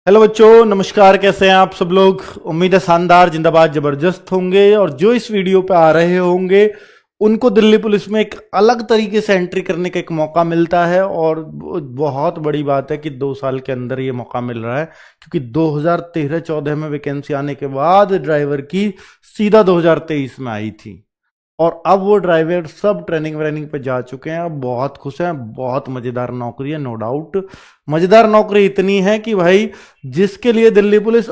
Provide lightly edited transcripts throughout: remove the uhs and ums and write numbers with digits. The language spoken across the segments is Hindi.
हेलो बच्चों, नमस्कार। कैसे हैं आप सब लोग? उम्मीद है शानदार, जिंदाबाद, जबरदस्त होंगे। और जो इस वीडियो पे आ रहे होंगे उनको दिल्ली पुलिस में एक अलग तरीके से एंट्री करने का एक मौका मिलता है। और बहुत बड़ी बात है कि 2 साल के अंदर ये मौका मिल रहा है, क्योंकि 2013-14 में वैकेंसी आने के बाद ड्राइवर की सीधा 2023 में आई थी। और अब वो ड्राइवर सब ट्रेनिंग व्रेनिंग पे जा चुके हैं, अब बहुत खुश हैं। बहुत मजेदार नौकरी है, नो डाउट। मजेदार नौकरी इतनी है कि भाई, जिसके लिए दिल्ली पुलिस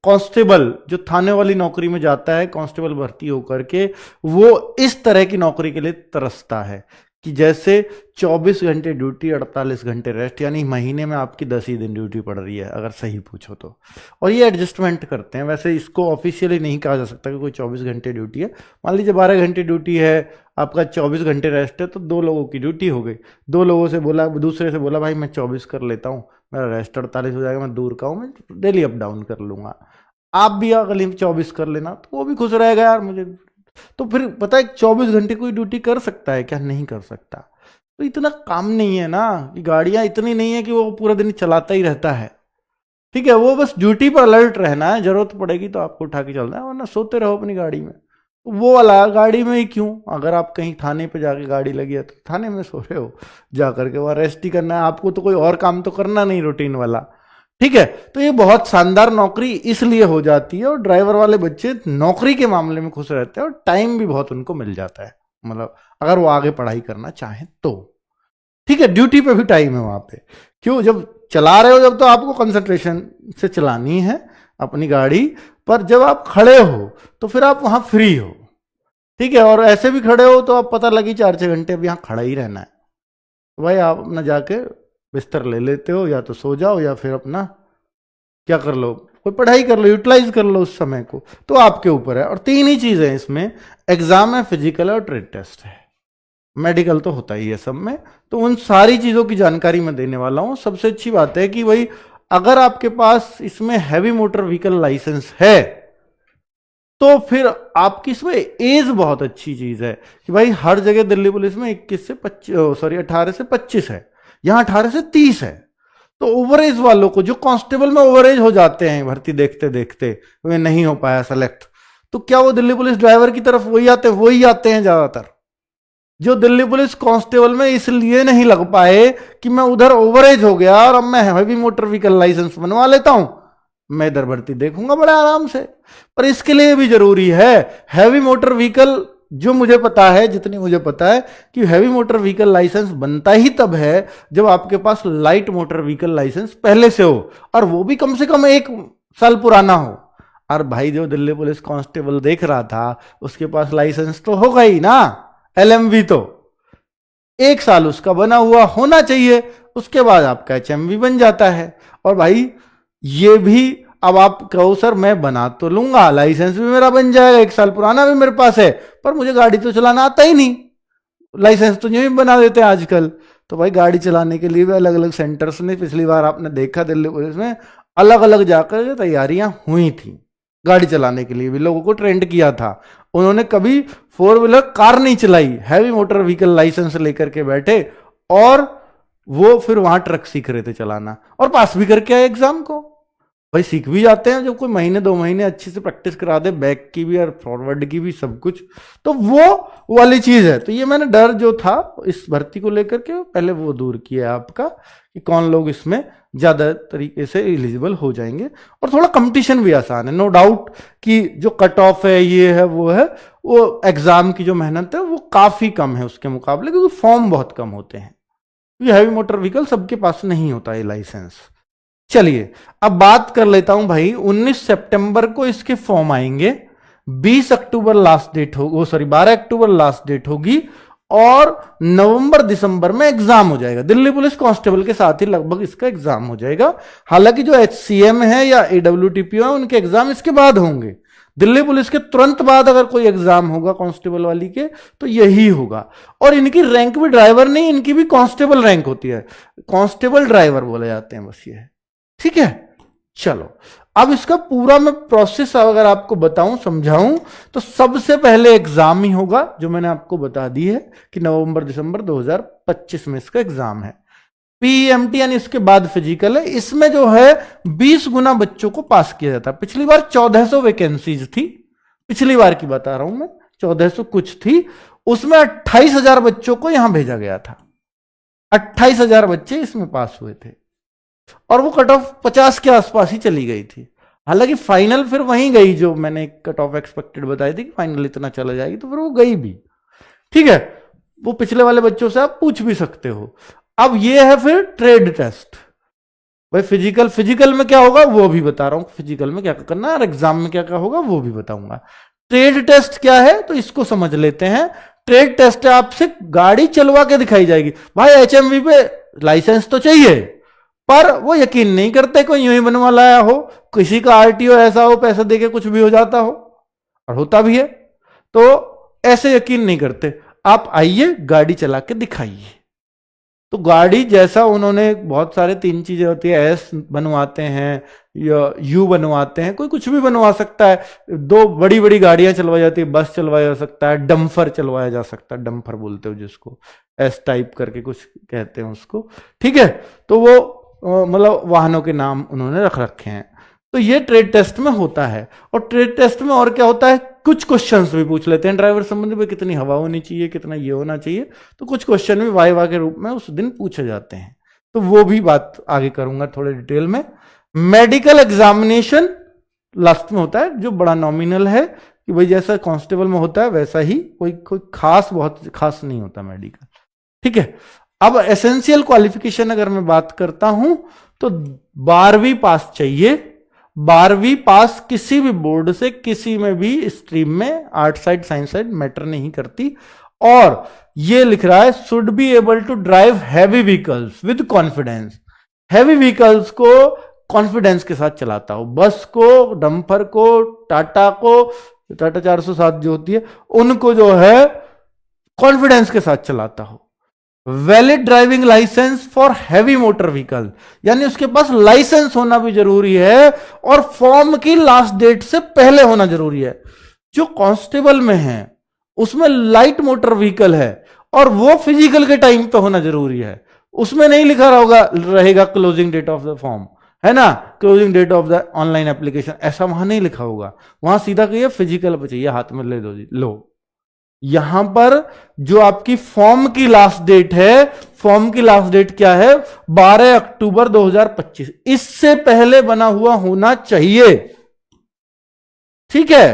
कांस्टेबल, जो थाने वाली नौकरी में जाता है कांस्टेबल भर्ती होकर के, वो इस तरह की नौकरी के लिए तरसता है कि जैसे 24 घंटे ड्यूटी, 48 घंटे रेस्ट, यानी महीने में आपकी 10 ही दिन ड्यूटी पड़ रही है अगर सही पूछो तो। और ये एडजस्टमेंट करते हैं। वैसे इसको ऑफिशियली नहीं कहा जा सकता कि कोई 24 घंटे ड्यूटी है। मान लीजिए 12 घंटे ड्यूटी है, आपका 24 घंटे रेस्ट है, तो 2 लोगों की ड्यूटी हो गई। 2 लोगों से बोला, दूसरे से बोला भाई मैं 24 कर लेता हूँ, मेरा रेस्ट 48 हो जाएगा, मैं दूर का हूँ, मैं डेली अप डाउन कर लूंगा। आप भी अगली 24 कर लेना, तो वो भी खुश रहेगा यार मुझे। तो फिर पता है 24 घंटे कोई ड्यूटी कर सकता है क्या? नहीं कर सकता। तो इतना काम नहीं है ना, कि गाड़ियां इतनी नहीं है कि वो पूरा दिन चलाता ही रहता है। ठीक है, वो बस ड्यूटी पर अलर्ट रहना है, जरूरत पड़ेगी तो आपको उठा के चलना है, वरना सोते रहो अपनी गाड़ी में। वो वाला गाड़ी में ही क्यों? अगर आप कहीं थाने पे जाके गाड़ी लगी है तो थाने में सो रहे हो, जा करके वहां रेस्ट ही करना है आपको, तो कोई और काम तो करना नहीं रूटीन वाला। ठीक है, तो ये बहुत शानदार नौकरी इसलिए हो जाती है, और ड्राइवर वाले बच्चे नौकरी के मामले में खुश रहते हैं, और टाइम भी बहुत उनको मिल जाता है, मतलब अगर वो आगे पढ़ाई करना चाहें तो। ठीक है, ड्यूटी पे भी टाइम है वहां पे। क्यों? जब चला रहे हो जब तो आपको कंसंट्रेशन से चलानी है अपनी गाड़ी, पर जब आप खड़े हो तो फिर आप वहां फ्री हो। ठीक है, और ऐसे भी खड़े हो तो आप पता लगी 4-6 घंटे अब यहां खड़ा ही रहना है, तो भाई आप अपना जाके बिस्तर ले लेते हो, या तो सो जाओ या फिर अपना क्या कर लो, कोई पढ़ाई कर लो, यूटिलाइज कर लो उस समय को। तो आपके ऊपर है। और 3 ही चीजें हैं इसमें, एग्जाम है, फिजिकल है और ट्रेड टेस्ट है। मेडिकल तो होता ही है सब में। तो उन सारी चीजों की जानकारी मैं देने वाला हूं। सबसे अच्छी बात है कि भाई, अगर आपके पास इसमें हैवी मोटर व्हीकल लाइसेंस है तो फिर आपकी इसमें एज बहुत अच्छी चीज है कि भाई हर जगह दिल्ली पुलिस में 21 से 25, सॉरी 18 से 25 है, यहां 18 से 30 है। तो ओवरेज वालों को, जो कांस्टेबल में ओवरेज हो जाते हैं भर्ती देखते देखते, वे नहीं हो पाया सेलेक्ट, तो क्या वो दिल्ली पुलिस ड्राइवर की तरफ वही आते हैं ज्यादातर। जो दिल्ली पुलिस कांस्टेबल में इसलिए नहीं लग पाए कि मैं उधर ओवरेज हो गया और अब मैं हैवी मोटर व्हीकल लाइसेंस बनवा लेता हूं, मैं इधर भर्ती देखूंगा बड़े आराम से। पर इसके लिए भी जरूरी है हैवी मोटर व्हीकल, जो मुझे पता है, जितनी मुझे पता है कि हैवी मोटर व्हीकल लाइसेंस बनता ही तब है जब आपके पास लाइट मोटर व्हीकल लाइसेंस पहले से हो, और वो भी कम से कम 1 साल पुराना हो। और भाई, जो दिल्ली पुलिस कांस्टेबल देख रहा था उसके पास लाइसेंस तो होगा ही ना, एलएमवी तो 1 साल उसका बना हुआ होना चाहिए। उसके बाद आपका एचएमवी बन जाता है। और भाई, ये भी अब आप कहो सर मैं बना तो लूंगा, लाइसेंस भी मेरा बन जाएगा, 1 साल पुराना भी मेरे पास है, पर मुझे गाड़ी तो चलाना आता ही नहीं। लाइसेंस तो यूं ही बना देते हैं आजकल। तो भाई, गाड़ी चलाने के लिए भी अलग अलग सेंटर्स ने, पिछली बार आपने देखा दिल्ली पुलिस में अलग अलग जाकर तैयारियां हुई थी। गाड़ी चलाने के लिए भी लोगों को ट्रेंड किया था। उन्होंने कभी 4 व्हीलर कार नहीं चलाई, हैवी मोटर व्हीकल लाइसेंस लेकर के बैठे, और वो फिर वहां ट्रक सीख रहे थे चलाना, और पास भी करके आए एग्जाम को। भाई, सीख भी जाते हैं जब कोई महीने 2 महीने अच्छे से प्रैक्टिस करा दे, बैक की भी और फॉरवर्ड की भी, सब कुछ। तो वो वाली चीज है। तो ये मैंने डर जो था इस भर्ती को लेकर के पहले वो दूर किया है आपका, कि कौन लोग इसमें ज्यादा तरीके से एलिजिबल हो जाएंगे। और थोड़ा कंपटीशन भी आसान है, नो डाउट कि जो कट ऑफ है, ये है वो है, वो एग्जाम की जो मेहनत है वो काफी कम है उसके मुकाबले, क्योंकि फॉर्म बहुत कम होते हैं। ये हैवी मोटर व्हीकल सबके पास नहीं होता है लाइसेंस। चलिए, अब बात कर लेता हूं भाई। 19 सितंबर को इसके फॉर्म आएंगे, 20 अक्टूबर लास्ट डेट हो, सॉरी 12 अक्टूबर लास्ट डेट होगी, और नवंबर दिसंबर में एग्जाम हो जाएगा। दिल्ली पुलिस कांस्टेबल के साथ ही लगभग इसका एग्जाम हो जाएगा। हालांकि जो एचसीएम है या एडब्ल्यूटीपीओ है, उनके एग्जाम इसके बाद होंगे। दिल्ली पुलिस के तुरंत बाद अगर कोई एग्जाम होगा कांस्टेबल वाली के, तो यही होगा। और इनकी रैंक भी ड्राइवर नहीं, इनकी भी कांस्टेबल रैंक होती है, कांस्टेबल ड्राइवर बोले जाते हैं, बस ये है। ठीक है, चलो अब इसका पूरा मैं प्रोसेस अगर आपको बताऊं, समझाऊं, तो सबसे पहले एग्जाम ही होगा, जो मैंने आपको बता दी है कि नवंबर दिसंबर 2025 में इसका एग्जाम है। पीईएमटी यानी इसके बाद फिजिकल है। इसमें जो है 20 गुना बच्चों को पास किया जाता है। पिछली बार 1400 वैकेंसीज थी, पिछली बार की बता रहा हूं मैं, 1400 कुछ थी, उसमें 28,000 बच्चों को यहां भेजा गया था। 28,000 बच्चे इसमें पास हुए थे और वो कट ऑफ 50 के आसपास ही चली गई थी। हालांकि फाइनल फिर वहीं गई, जो मैंने कट ऑफ एक्सपेक्टेड बताई थी कि फाइनल इतना चला जाएगी, तो फिर वो गई भी। ठीक है, वो पिछले वाले बच्चों से आप पूछ भी सकते हो। अब ये है फिर ट्रेड टेस्ट। भाई फिजिकल में क्या होगा वो भी बता रहा हूं, फिजिकल में क्या करना है और एग्जाम में क्या क्या होगा वो भी बताऊंगा। ट्रेड टेस्ट क्या है तो इसको समझ लेते हैं। ट्रेड टेस्ट है आपसे गाड़ी चलवा के दिखाई जाएगी। भाई एचएमवी पे लाइसेंस तो चाहिए, पर वो यकीन नहीं करते कोई यूं ही बनवा लाया हो, किसी का आरटीओ ऐसा हो पैसा देके कुछ भी हो जाता हो, और होता भी है, तो ऐसे यकीन नहीं करते। आप आइए गाड़ी चला के दिखाइए। तो गाड़ी जैसा उन्होंने बहुत सारे 3 चीजें होती है, एस बनवाते हैं या यू बनवाते हैं, कोई कुछ भी बनवा सकता है। 2 बड़ी बड़ी गाड़ियां चलवाई जाती है, बस चलवाया जा सकता है, डम्फर चलवाया जा सकता है, डम्फर बोलते हो जिसको, एस टाइप करके कुछ कहते हैं उसको। ठीक है, तो वो मतलब वाहनों के नाम उन्होंने रख रखे हैं। तो ये ट्रेड टेस्ट में होता है। और ट्रेड टेस्ट में और क्या होता है, कुछ क्वेश्चंस भी पूछ लेते हैं ड्राइवर संबंधी में, कितनी हवा होनी चाहिए, कितना ये होना चाहिए, तो कुछ क्वेश्चन भी वाइवा के रूप में उस दिन पूछे जाते हैं। तो वो भी बात आगे करूंगा थोड़े डिटेल में। मेडिकल एग्जामिनेशन लास्ट में होता है, जो बड़ा नॉमिनल है कि भाई जैसा कांस्टेबल में होता है वैसा ही, कोई खास बहुत खास नहीं होता मेडिकल। ठीक है, अब एसेंशियल क्वालिफिकेशन अगर मैं बात करता हूं तो 12वीं पास चाहिए। 12वीं पास किसी भी बोर्ड से, किसी में भी स्ट्रीम में, art side science side matter नहीं करती। और ये लिख रहा है should be able to drive heavy vehicles with confidence. Heavy vehicles को कॉन्फिडेंस के साथ चलाता हो, बस को, डंपर को, टाटा को, टाटा 407 जो होती है उनको जो है कॉन्फिडेंस के साथ चलाता हो। Valid driving licence for heavy motor vehicle, यानी उसके पास लाइसेंस होना भी जरूरी है और फॉर्म की लास्ट डेट से पहले होना जरूरी है। जो कांस्टेबल में है उसमें लाइट मोटर व्हीकल है और वो फिजिकल के टाइम पे होना जरूरी है। उसमें नहीं लिखा रहेगा closing date of the form, है ना, closing date of the online application, ऐसा वहां नहीं लिखा होगा। वहां सीधा कहिए फिजिकल पे चाहिए, हाथ में ले दो जी, लो। यहां पर जो आपकी फॉर्म की लास्ट डेट है, फॉर्म की लास्ट डेट क्या है, 12 अक्टूबर 2025, इससे पहले बना हुआ होना चाहिए। ठीक है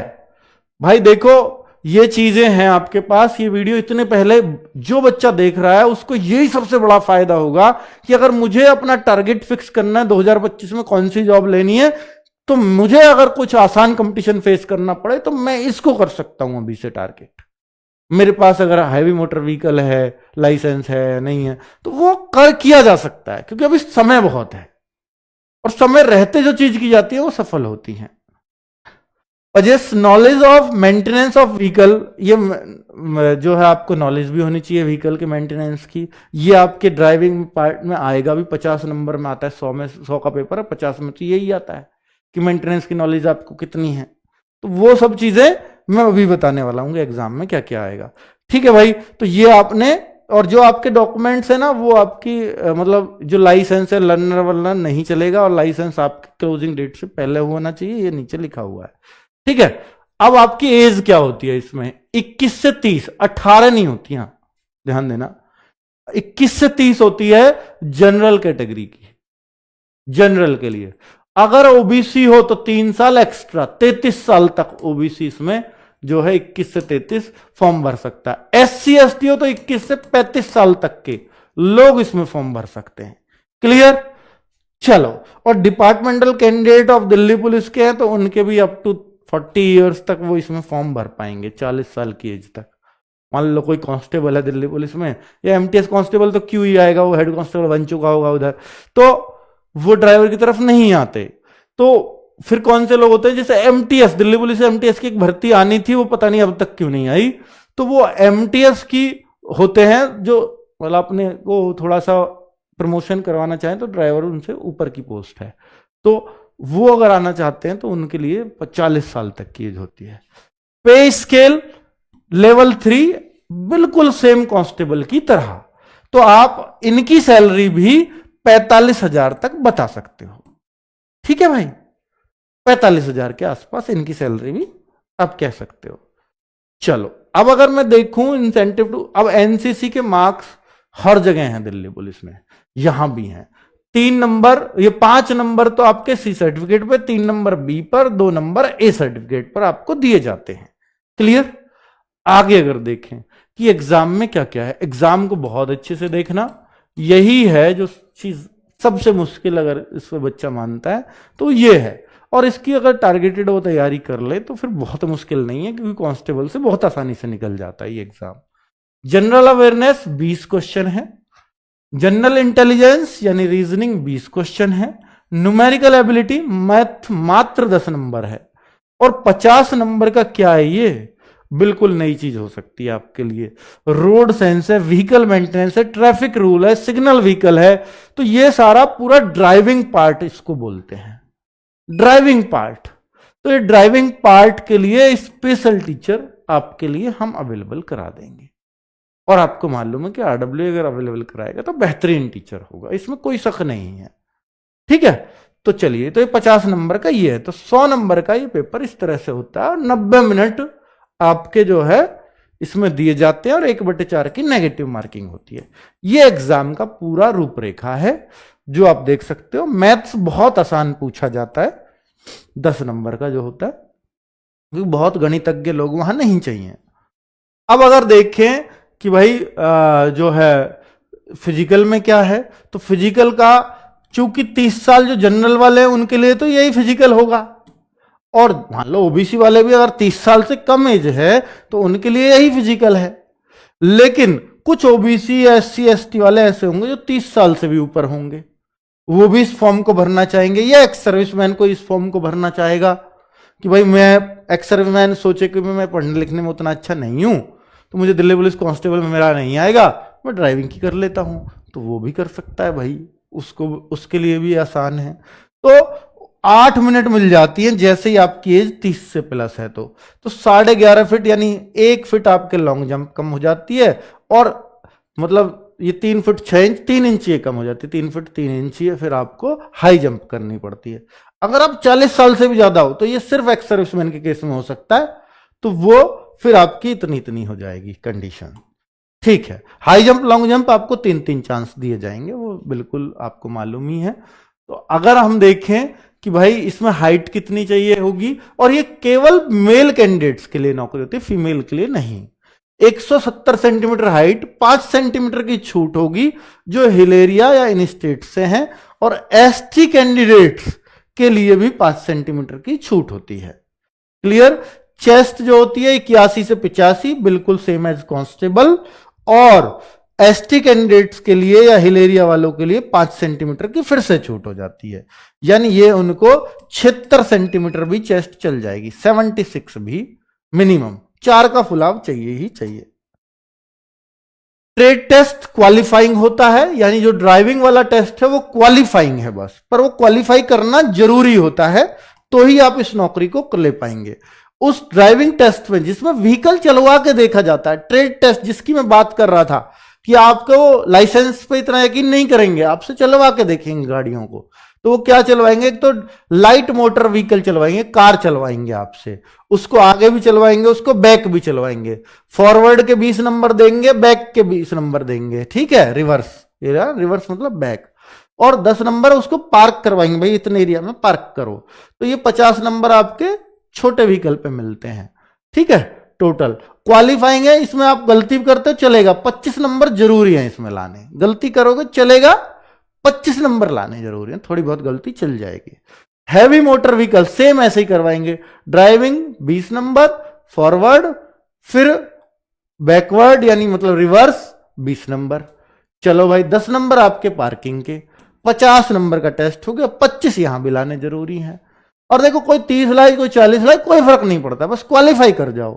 भाई, देखो ये चीजें हैं आपके पास। ये वीडियो इतने पहले जो बच्चा देख रहा है उसको यही सबसे बड़ा फायदा होगा कि अगर मुझे अपना टारगेट फिक्स करना है 2025 में कौन सी जॉब लेनी है, तो मुझे अगर कुछ आसान कंपटीशन फेस करना पड़े तो मैं इसको कर सकता हूं अभी से टारगेट। मेरे पास अगर हैवी मोटर व्हीकल है, लाइसेंस है, नहीं है, तो वो किया जा सकता है, क्योंकि अभी समय बहुत है और समय रहते जो चीज की जाती है वो सफल होती है। Possess knowledge of maintenance of vehicle, ये जो है आपको नॉलेज भी होनी चाहिए व्हीकल के मेंटेनेंस की। ये आपके ड्राइविंग पार्ट में आएगा भी, 50 नंबर में आता है, 100 में 100 का पेपर है, 50 में तो यही आता है कि मेंटेनेंस की नॉलेज आपको कितनी है। तो वो सब चीजें मैं अभी बताने वाला हूँ एग्जाम में क्या क्या आएगा। ठीक है भाई, तो ये आपने, और जो आपके डॉक्यूमेंट्स है ना वो आपकी मतलब जो लाइसेंस है, लर्नर वलनर नहीं चलेगा, और लाइसेंस आपकी क्लोजिंग डेट से पहले होना चाहिए, ये नीचे लिखा हुआ है। ठीक है, अब आपकी एज क्या होती है इसमें, 21 से 30, 18 नहीं होती, यहां ध्यान देना, 21 से 30 होती है जनरल कैटेगरी की, जनरल के लिए। अगर ओबीसी हो तो 3 साल एक्स्ट्रा, 33 साल तक ओबीसी इसमें जो है 21 से 33 फॉर्म भर सकता है। एससी एसटी हो तो 21 से 35 साल तक के लोग इसमें फॉर्म भर सकते हैं। क्लियर, चलो। और departmental candidate of Delhi police के हैं तो उनके भी अप टू 40 इयर्स तक वो इसमें फॉर्म भर पाएंगे, 40 साल की एज तक। मान लो कोई कांस्टेबल है दिल्ली पुलिस में, या एमटीएस कांस्टेबल तो क्यों ही आएगा, वो हेड कांस्टेबल बन चुका होगा उधर, तो वो ड्राइवर की तरफ नहीं आते। तो फिर कौन से लोग होते हैं, जैसे एमटीएस, दिल्ली पुलिस से एमटीएस की एक भर्ती आनी थी, वो पता नहीं अब तक क्यों नहीं आई, तो वो एमटीएस की होते हैं, जो मतलब अपने को थोड़ा सा प्रमोशन करवाना चाहें तो ड्राइवर उनसे ऊपर की पोस्ट है, तो वो अगर आना चाहते हैं तो उनके लिए 40 साल तक की एज होती है। पे स्केल लेवल 3 बिल्कुल सेम कांस्टेबल की तरह, तो आप इनकी सैलरी भी 45,000 तक बता सकते हो। ठीक है भाई, 45,000 के आसपास इनकी सैलरी भी आप कह सकते हो। चलो अब अगर मैं देखूं इंसेंटिव टू, अब एनसीसी के मार्क्स हर जगह हैं दिल्ली पुलिस में, यहां भी हैं। 3 नंबर, ये 5 नंबर तो आपके सी सर्टिफिकेट पे, 3 नंबर बी पर, 2 नंबर ए सर्टिफिकेट पर आपको दिए जाते हैं। क्लियर। आगे अगर देखें कि एग्जाम में क्या क्या है, एग्जाम को बहुत अच्छे से देखना, यही है जो चीज सबसे मुश्किल अगर इसमें बच्चा मानता है तो ये है। और इसकी अगर टारगेटेड वो तैयारी कर ले तो फिर बहुत मुश्किल नहीं है, क्योंकि कांस्टेबल से बहुत आसानी से निकल जाता है ये एग्जाम। जनरल अवेयरनेस 20 क्वेश्चन है, जनरल इंटेलिजेंस यानी रीजनिंग 20 क्वेश्चन है, न्यूमेरिकल एबिलिटी मैथ मात्र 10 नंबर है, और 50 नंबर का क्या है ये, बिल्कुल नई चीज हो सकती है आपके लिए। रोड साइंस है, व्हीकल मेंटेनेंस है, ट्रैफिक रूल है, सिग्नल व्हीकल है, तो ये सारा पूरा ड्राइविंग पार्ट इसको बोलते हैं, ड्राइविंग पार्ट। तो ये ड्राइविंग पार्ट के लिए स्पेशल टीचर आपके लिए हम अवेलेबल करा देंगे, और आपको मालूम है कि आरडब्ल्यू अगर अवेलेबल कराएगा तो बेहतरीन टीचर होगा, इसमें कोई शक नहीं है। ठीक है, तो चलिए, तो ये 50 नंबर का ये है, तो 100 नंबर का ये पेपर इस तरह से होता है, और 90 मिनट आपके जो है इसमें दिए जाते हैं, और 1/4 की नेगेटिव मार्किंग होती है। ये एग्जाम का पूरा रूपरेखा है जो आप देख सकते हो। मैथ्स बहुत आसान पूछा जाता है, 10 नंबर का जो होता है, क्योंकि बहुत गणितज्ञ लोग वहां नहीं चाहिए। अब अगर देखें कि भाई जो है फिजिकल में क्या है, तो फिजिकल का चूंकि 30 साल जो जनरल वाले हैं उनके लिए तो यही फिजिकल होगा, और मान लो ओबीसी वाले भी अगर 30 साल से कम एज है तो उनके लिए यही फिजिकल है। लेकिन कुछ ओबीसी एससी एसटी वाले ऐसे होंगे जो 30 साल से भी ऊपर होंगे, वो भी इस फॉर्म को भरना चाहेंगे, या एक्स सर्विसमैन को इस फॉर्म को भरना चाहेगा कि भाई मैं एक्स सर्विसमैन सोचे कि मैं पढ़ने लिखने में उतना अच्छा नहीं हूं, तो मुझे दिल्ली पुलिस कांस्टेबल में मेरा नहीं आएगा, मैं ड्राइविंग की कर लेता हूं, तो वो भी कर सकता है भाई, उसको उसके लिए भी आसान है। तो 8 मिनट मिल जाती है जैसे ही आपकी एज 30 से प्लस है, तो 11.5 फीट यानी 1 फीट आपके लॉन्ग जंप कम हो जाती है, और मतलब ये 3 फीट 6 इंच 3 इंच ये कम हो जाती है, 3 फीट 3 इंच है, फिर आपको हाई जंप करनी पड़ती है। अगर आप 40 साल से भी ज्यादा हो तो ये सिर्फ एक्स सर्विसमैन के केस में हो सकता है, तो वो फिर आपकी इतनी हो जाएगी कंडीशन। ठीक है, हाई जंप लॉन्ग जंप आपको 3-3 चांस दिए जाएंगे, वो बिल्कुल आपको मालूम ही है। तो अगर हम देखें कि भाई इसमें हाइट कितनी चाहिए होगी, और ये केवल मेल कैंडिडेट्स के लिए नौकरी होती है, फीमेल के लिए नहीं। 170 सेंटीमीटर हाइट, 5 सेंटीमीटर की छूट होगी जो हिलेरिया या इन स्टेट से हैं, और एसटी कैंडिडेट्स के लिए भी 5 सेंटीमीटर की छूट होती है। क्लियर। चेस्ट जो होती है 81 से 85, बिल्कुल सेम एज कांस्टेबल, और एसटी कैंडिडेट्स के लिए या हिलेरिया वालों के लिए 5 सेंटीमीटर की फिर से छूट हो जाती है, यानी ये उनको 76 सेंटीमीटर भी चेस्ट चल जाएगी, 76 भी मिनिमम, 4 का फुलाव चाहिए ही चाहिए। ट्रेड टेस्ट क्वालिफाइंग होता है, यानी जो ड्राइविंग वाला टेस्ट है वो क्वालिफाइंग है बस, पर वो क्वालिफाई करना जरूरी होता है, तो ही आप इस नौकरी को ले पाएंगे। उस ड्राइविंग टेस्ट में जिसमें व्हीकल चलवा के देखा जाता है, ट्रेड टेस्ट जिसकी मैं बात कर रहा था कि आपको लाइसेंस पे इतना यकीन नहीं करेंगे, आपसे चलवा के देखेंगे गाड़ियों को, तो वो क्या चलवाएंगे, एक तो लाइट मोटर व्हीकल चलवाएंगे, कार चलवाएंगे आपसे, उसको आगे भी चलवाएंगे, उसको बैक भी चलवाएंगे, फॉरवर्ड के 20 नंबर देंगे, बैक के 20 नंबर देंगे, ठीक है, रिवर्स, रिवर्स मतलब बैक, और 10 नंबर उसको पार्क करवाएंगे, भाई इतने एरिया में पार्क करो, तो ये 50 नंबर आपके छोटे व्हीकल पे मिलते हैं। ठीक है, टोटल क्वालिफाइंग है, इसमें आप गलती करते हो चलेगा, 25 नंबर जरूरी है इसमें लाने, गलती करोगे चलेगा, 25 नंबर लाने जरूरी है, थोड़ी बहुत गलती चल जाएगी। हैवी मोटर व्हीकल सेम ऐसे ही करवाएंगे, ड्राइविंग 20 नंबर, फॉरवर्ड फिर बैकवर्ड यानी मतलब रिवर्स 20 नंबर। चलो भाई 10 नंबर आपके पार्किंग के, 50 नंबर का टेस्ट हो गया, 25 यहां भी लाने जरूरी है। और देखो कोई 30 लाए कोई 40 लाए कोई फर्क नहीं पड़ता, बस क्वालिफाई कर जाओ।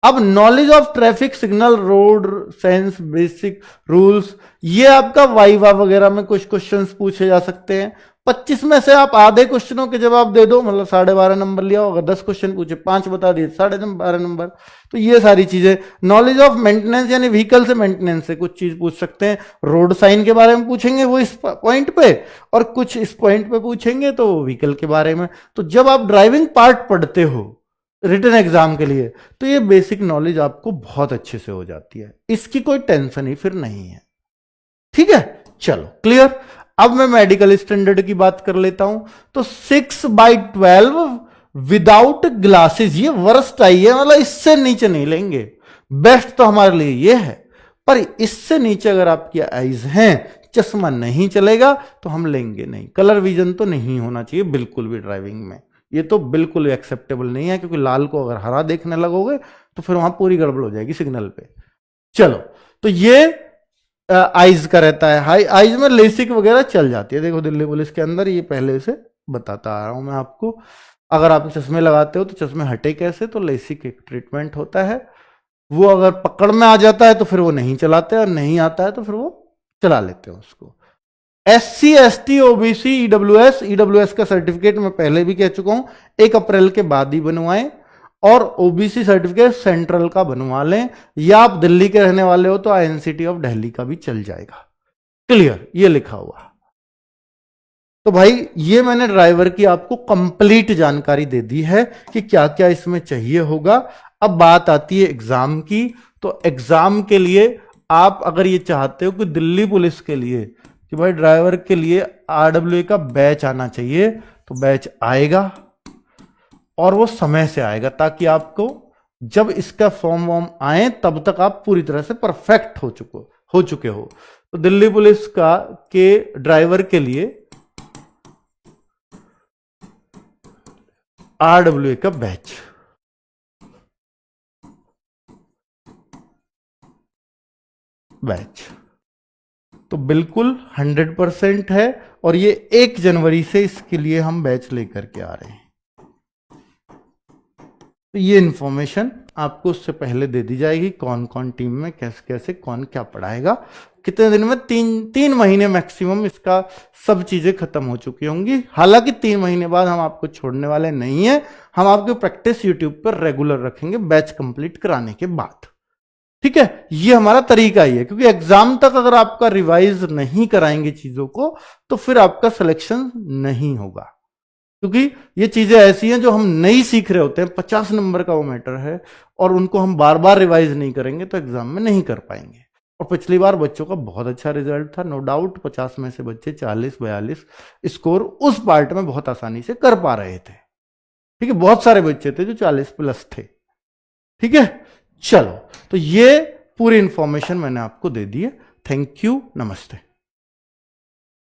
अब knowledge of traffic signal, road sense, basic rules, ये आपका वाइवा वगैरह में कुछ क्वेश्चंस पूछे जा सकते हैं। 25 में से आप आधे क्वेश्चनों के जवाब दे दो, मतलब 12.5 नंबर लिया होगा। 10 क्वेश्चन पूछे, 5 बता दिए, 12.5 नंबर। तो ये सारी चीजें। नॉलेज ऑफ मेंटेनेंस यानी व्हीकल से मेंटेनेंस से कुछ चीज पूछ सकते हैं। रोड साइन के बारे में पूछेंगे वो इस पॉइंट पे, और कुछ इस पॉइंट पे पूछेंगे तो व्हीकल के बारे में। तो जब आप ड्राइविंग पार्ट पढ़ते हो रिटन एग्जाम के लिए, तो ये बेसिक नॉलेज आपको बहुत अच्छे से हो जाती है, इसकी कोई टेंशन ही फिर नहीं है। ठीक है, चलो क्लियर। अब मैं मेडिकल स्टैंडर्ड की बात कर लेता हूं। तो 6/12 विदाउट ग्लासेस, ये वर्स्ट आई है, मतलब इससे नीचे नहीं लेंगे। बेस्ट तो हमारे लिए ये है, पर इससे नीचे अगर आपकी आईज हैं, चश्मा नहीं चलेगा तो हम लेंगे नहीं। कलर विजन तो नहीं होना चाहिए बिल्कुल भी ड्राइविंग में, ये तो बिल्कुल एक्सेप्टेबल नहीं है, क्योंकि लाल को अगर हरा देखने लगोगे तो फिर वहां पूरी गड़बड़ हो जाएगी सिग्नल पे। चलो, तो ये आइज का रहता है। हाई आइज में लेसिक वगैरह चल जाती है, देखो दिल्ली पुलिस के अंदर ये पहले से बताता आ रहा हूं मैं आपको। अगर आप चश्मे लगाते हो तो चश्मे हटे कैसे, तो लेसिक एक ट्रीटमेंट होता है, वो अगर पकड़ में आ जाता है तो फिर वो नहीं चलाते, और नहीं आता है तो फिर वो चला लेते हैं उसको। SC ST OBC EWS का सर्टिफिकेट मैं पहले भी कह चुका हूं, 1 अप्रैल के बाद ही बनवाएं, और OBC सर्टिफिकेट सेंट्रल का बनवा लें, या आप दिल्ली के रहने वाले हो तो INCT ऑफ दिल्ली का भी चल जाएगा। क्लियर, ये लिखा हुआ। तो भाई ये मैंने ड्राइवर की आपको कंप्लीट जानकारी दे दी है कि क्या क्या इसमें चाहिए होगा। अब बात आती है एग्जाम की। तो एग्जाम के लिए आप अगर ये चाहते हो कि दिल्ली पुलिस के लिए कि भाई ड्राइवर के लिए RWA का बैच आना चाहिए, तो बैच आएगा, और वो समय से आएगा, ताकि आपको जब इसका फॉर्म वॉर्म आए तब तक आप पूरी तरह से परफेक्ट हो चुके हो। तो दिल्ली पुलिस का के ड्राइवर के लिए RWA का बैच तो बिल्कुल 100% है, और ये 1 जनवरी से इसके लिए हम बैच लेकर के आ रहे हैं। तो ये इंफॉर्मेशन आपको उससे पहले दे दी जाएगी, कौन कौन टीम में कैसे कैसे कौन क्या पढ़ाएगा, कितने दिन में। 3 महीने मैक्सिमम इसका सब चीजें खत्म हो चुकी होंगी। हालांकि 3 महीने बाद हम आपको छोड़ने वाले नहीं है, हम आपकी प्रैक्टिस यूट्यूब पर रेगुलर रखेंगे बैच कंप्लीट कराने के बाद। ठीक है, ये हमारा तरीका ही है, क्योंकि एग्जाम तक अगर आपका रिवाइज नहीं कराएंगे चीजों को तो फिर आपका सिलेक्शन नहीं होगा, क्योंकि ये चीजें ऐसी हैं जो हम नहीं सीख रहे होते हैं। 50 नंबर का वो मैटर है, और उनको हम बार बार रिवाइज नहीं करेंगे तो एग्जाम में नहीं कर पाएंगे। और पिछली बार बच्चों का बहुत अच्छा रिजल्ट था, नो डाउट। 50 में से बच्चे 40-42 स्कोर उस पार्ट में बहुत आसानी से कर पा रहे थे। ठीक है, बहुत सारे बच्चे थे जो 40+ थे। ठीक है, चलो, तो ये पूरी इंफॉर्मेशन मैंने आपको दे दी है। थैंक यू, नमस्ते।